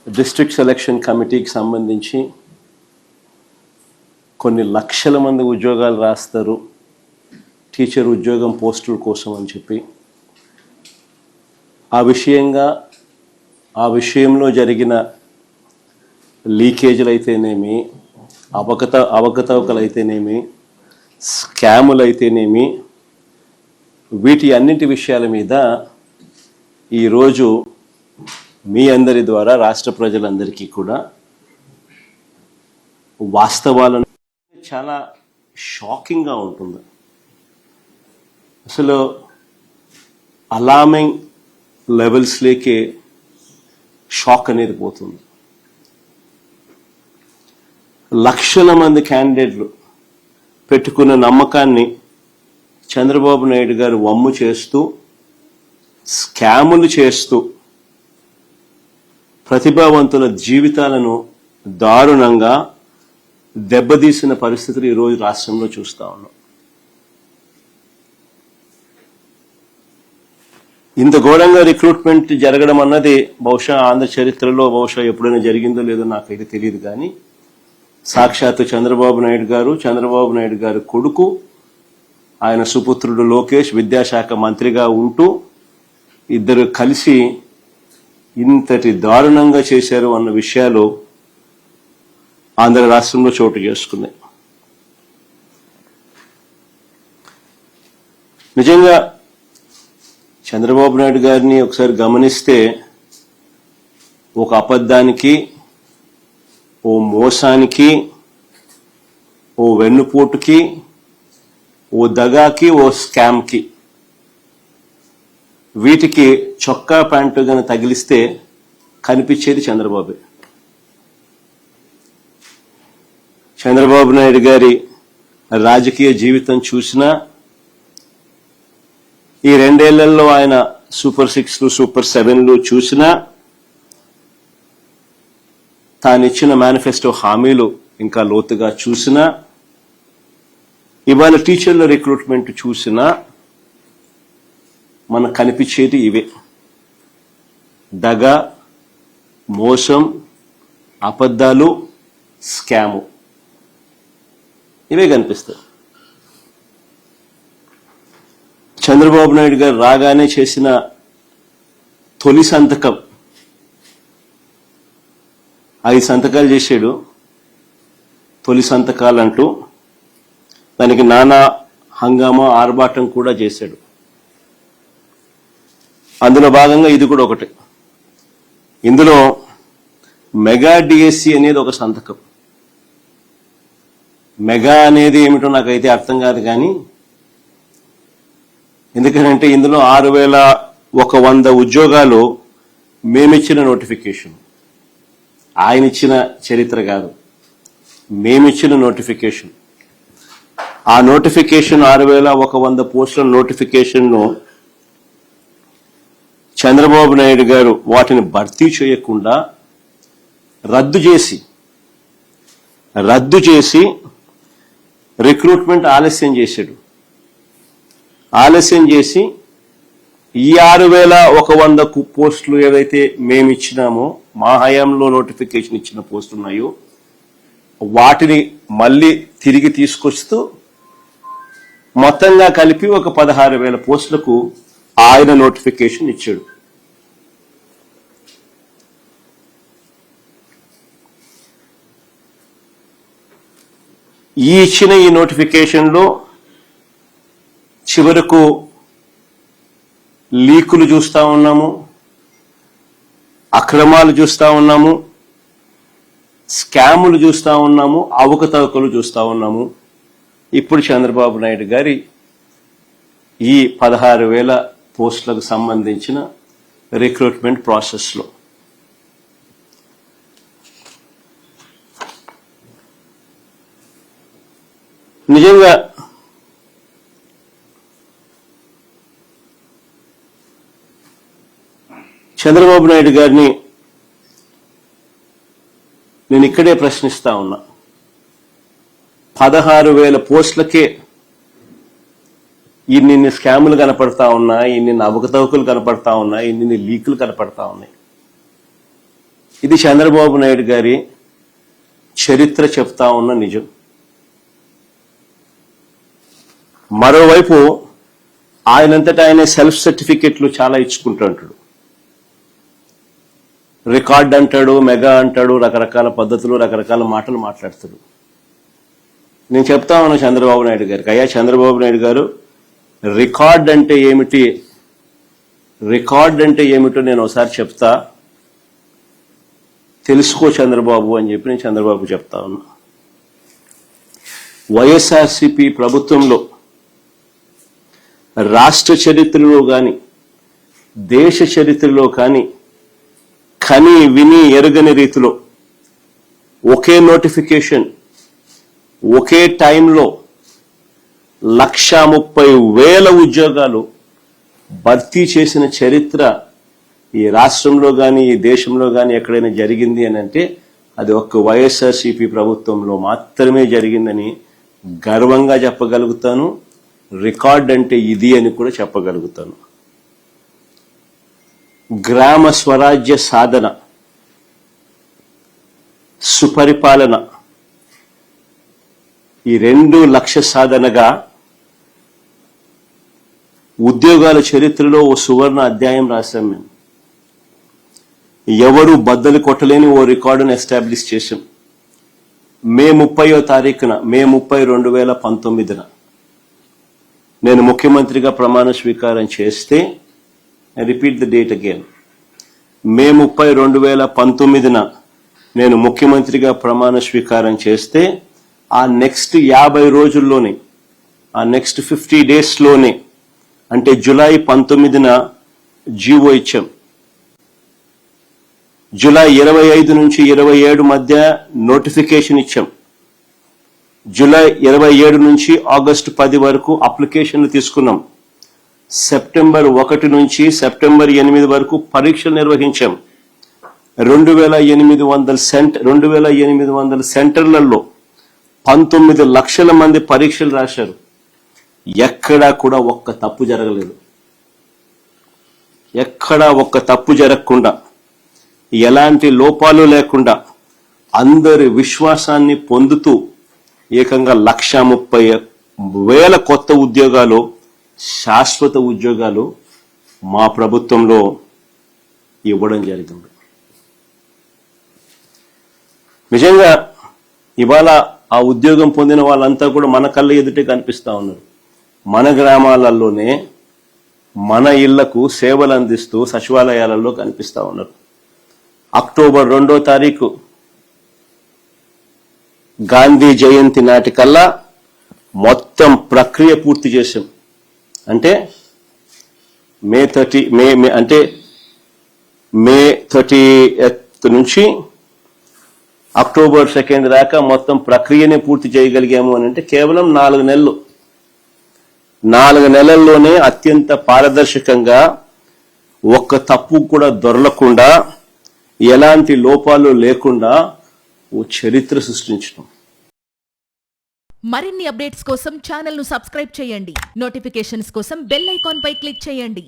District selection కమిటీకి సంబంధించి కొన్ని లక్షల మంది ఉద్యోగాలు రాస్తారు టీచర్ ఉద్యోగం పోస్టుల కోసం అని చెప్పి ఆ విషయంలో జరిగిన లీకేజీలు అయితేనేమి, అవకతవకలు అయితేనేమి, స్కాములు అయితేనేమి, వీటి అన్నింటి విషయాల మీద ఈరోజు మీ అందరి ద్వారా రాష్ట్ర ప్రజలందరికీ కూడా వాస్తవాలను చాలా షాకింగ్గా ఉంటుంది. అసలు అలార్మింగ్ లెవెల్స్లోకి షాక్ అనేది పోతుంది. లక్షల మంది క్యాండిడేట్లు పెట్టుకున్న నమ్మకాన్ని చంద్రబాబు నాయుడు గారు వమ్ము చేస్తూ, స్కాములు చేస్తూ ప్రతిభావంతుల జీవితాలను దారుణంగా దెబ్బతీసిన పరిస్థితులు ఈరోజు రాష్ట్రంలో చూస్తా ఉన్నాం. ఇంత ఘోరంగా రిక్రూట్మెంట్ జరగడం అన్నది బహుశా ఆంధ్ర చరిత్రలో బహుశా ఎప్పుడైనా జరిగిందో లేదో నాకైతే తెలియదు. కానీ సాక్షాత్తు చంద్రబాబు నాయుడు గారు కొడుకు, ఆయన సుపుత్రుడు లోకేష్ విద్యాశాఖ మంత్రిగా ఉంటూ ఇద్దరు కలిసి ఇంతటి దారుణంగా చేశారు అన్న విషయాలు ఆంధ్ర రాష్ట్రంలో చోటు చేసుకున్నాయి. నిజంగా చంద్రబాబు నాయుడు గారిని ఒకసారి గమనిస్తే ఒక అబద్ధానికి, ఓ మోసానికి, ఓ వెన్నుపోటుకి, ఓ దగాకి, ఓ స్కామ్కి, వీటికి చొక్కా ప్యాంటు గాని తగిలిస్తే కనిపించేది చంద్రబాబు. చంద్రబాబు నాయుడు గారి రాజకీయ జీవితం చూసినా, ఈ 2 ఏళ్లలో ఆయన సూపర్ 6లు, సూపర్ 7లు చూసినా, తానిచ్చిన మేనిఫెస్టో హామీలు ఇంకా లోతుగా చూసినా, ఇవాళ టీచర్ల రిక్రూట్మెంట్ చూసినా మనకు కనిపించేది ఇవే: దగ, మోసం, అబద్ధాలు, స్కాము, ఇవే కనిపిస్తాయి. చంద్రబాబు నాయుడు గారు రాగానే చేసిన తొలి సంతకం 5 సంతకాలు చేశాడు. తొలి సంతకాలంటూ దానికి నానా హంగామా, ఆర్భాటం కూడా చేశాడు. అందులో భాగంగా ఇది కూడా ఒకటి. ఇందులో మెగా డిఎస్సి అనేది ఒక సంతకం. మెగా అనేది ఏమిటో నాకైతే అర్థం కాదు. కానీ ఎందుకంటే ఇందులో 6,100 ఉద్యోగాలు మేమిచ్చిన నోటిఫికేషన్, ఆయన ఇచ్చిన చరిత్ర కాదు, మేమిచ్చిన నోటిఫికేషన్. ఆ నోటిఫికేషన్ 6,100 పోస్టుల నోటిఫికేషన్ను చంద్రబాబు నాయుడు గారు వాటిని భర్తీ చేయకుండా రద్దు చేసి రిక్రూట్మెంట్ ఆలస్యం చేశాడు. ఆలస్యం చేసి ఈ 6,100 పోస్టులు ఏదైతే మేమిచ్చినామో, మా హయాంలో నోటిఫికేషన్ ఇచ్చిన పోస్టులు ఉన్నాయో, వాటిని మళ్ళీ తిరిగి తీసుకొస్తూ మొత్తంగా కలిపి ఒక 16,000 పోస్టులకు ఆయన నోటిఫికేషన్ ఇచ్చాడు. ఇచ్చిన ఈ నోటిఫికేషన్లో చివరకు లీకులు చూస్తా ఉన్నాము, అక్రమాలు చూస్తా ఉన్నాము, స్కాములు చూస్తా ఉన్నాము, అవకతవకలు చూస్తా ఉన్నాము. ఇప్పుడు చంద్రబాబు నాయుడు గారి ఈ 16,000 పోస్టులకు సంబంధించిన రిక్రూట్మెంట్ ప్రాసెస్లో నిజంగా చంద్రబాబు నాయుడు గారిని నేను ఇక్కడే ప్రశ్నిస్తా ఉన్నా. 16,000 పోస్టులకే ఇన్ని స్కాములు కనపడతా ఉన్నాయి, ఇన్ని అవకతవకలు కనపడతా ఉన్నాయి, ఇన్ని లీకులు కనపడతా ఉన్నాయి. ఇది చంద్రబాబు నాయుడు గారి చరిత్ర చెప్తా ఉన్న నిజం. మరోవైపు ఆయనంతటా ఆయన సెల్ఫ్ సర్టిఫికెట్లు చాలా ఇచ్చుకుంటుంటాడు. రికార్డ్ అంటాడు, మెగా అంటాడు, రకరకాల పద్ధతులు, రకరకాల మాటలు మాట్లాడతాడు. నేను చెప్తా ఉన్నా చంద్రబాబు నాయుడు గారికి, అయ్యా చంద్రబాబు నాయుడు గారు, రికార్డ్ అంటే ఏమిటి, రికార్డ్ అంటే ఏమిటో నేను ఒకసారి చెప్తా, తెలుసుకో చంద్రబాబు అని చెప్పి నేను చంద్రబాబు చెప్తా ఉన్నా. వైఎస్ఆర్సీపీ ప్రభుత్వంలో రాష్ట్ర చరిత్రలో కానీ దేశ చరిత్రలో కానీ కని విని ఎరుగని రీతిలో ఒకే నోటిఫికేషన్ ఒకే టైంలో 130,000 ఉద్యోగాలు భర్తీ చేసిన చరిత్ర ఈ రాష్ట్రంలో కానీ ఈ దేశంలో కానీ ఎక్కడైనా జరిగింది అని అంటే అది ఒక్క వైఎస్ఆర్సీపీ ప్రభుత్వంలో మాత్రమే జరిగిందని గర్వంగా చెప్పగలుగుతాను. రికార్డ్ అంటే ఇది అని కూడా చెప్పగలుగుతాను. గ్రామ స్వరాజ్య సాధన, సుపరిపాలన, ఈ 2 లక్ష్య సాధనగా ఉద్యోగాల చరిత్రలో ఓ సువర్ణ అధ్యాయం రాశాం మేము. ఎవరు బద్దలు కొట్టలేని ఓ రికార్డును ఎస్టాబ్లిష్ చేశాం. మే 30వ తారీఖున, మే 30, 2019 నేను ముఖ్యమంత్రిగా ప్రమాణ స్వీకారం చేస్తే, రిపీట్ ద డేట్ అగైన్, మే 30, 2019 నేను ముఖ్యమంత్రిగా ప్రమాణ స్వీకారం చేస్తే ఆ నెక్స్ట్ 50 రోజుల్లోనే, ఆ నెక్స్ట్ 50 డేస్లోనే, అంటే జూలై 19 జీవో ఇచ్చాం. జూలై 25 నుంచి 27 మధ్య నోటిఫికేషన్ ఇచ్చాం. జూలై 27 నుంచి ఆగస్టు 10 వరకు అప్లికేషన్లు తీసుకున్నాం. సెప్టెంబర్ 1 నుంచి సెప్టెంబర్ 8 వరకు పరీక్షలు నిర్వహించాం. 2,800 సెంటర్లలో 19 లక్షల మంది పరీక్షలు రాశారు. ఎక్కడా కూడా ఒక్క తప్పు జరగలేదు. ఎక్కడా ఒక్క తప్పు జరగకుండా, ఎలాంటి లోపాలు లేకుండా అందరి విశ్వాసాన్ని పొందుతూ ఏకంగా 130,000 కొత్త ఉద్యోగాలు, శాశ్వత ఉద్యోగాలు మా ప్రభుత్వంలో ఇవ్వడం జరిగింది. నిజంగా ఇవాళ ఆ ఉద్యోగం పొందిన వాళ్ళంతా కూడా మన కళ్ళ ఎదుటే కనిపిస్తా ఉన్నారు. మన గ్రామాలలోనే మన ఇళ్లకు సేవలు అందిస్తూ సచివాలయాలలో కనిపిస్తా ఉన్నారు. అక్టోబర్ 2వ తారీఖు గాంధీ జయంతి నాటికల్లా మొత్తం ప్రక్రియ పూర్తి చేశాం. అంటే మే 30th నుంచి అక్టోబర్ 2 దాకా మొత్తం ప్రక్రియనే పూర్తి చేయగలిగాము అని అంటే కేవలం 4 నెలలు. 4 నెలల్లోనే అత్యంత పారదర్శకంగా, ఒక్క తప్పు కూడా దొరలకుండా, ఎలాంటి లోపాలు లేకుండా ఓ చరిత్ర సృష్టించడం. మరిన్ని అప్డేట్స్ కోసం ఛానల్ ను సబ్స్క్రైబ్ చేయండి. నోటిఫికేషన్స్ కోసం బెల్ ఐకాన్ పై క్లిక్ చేయండి.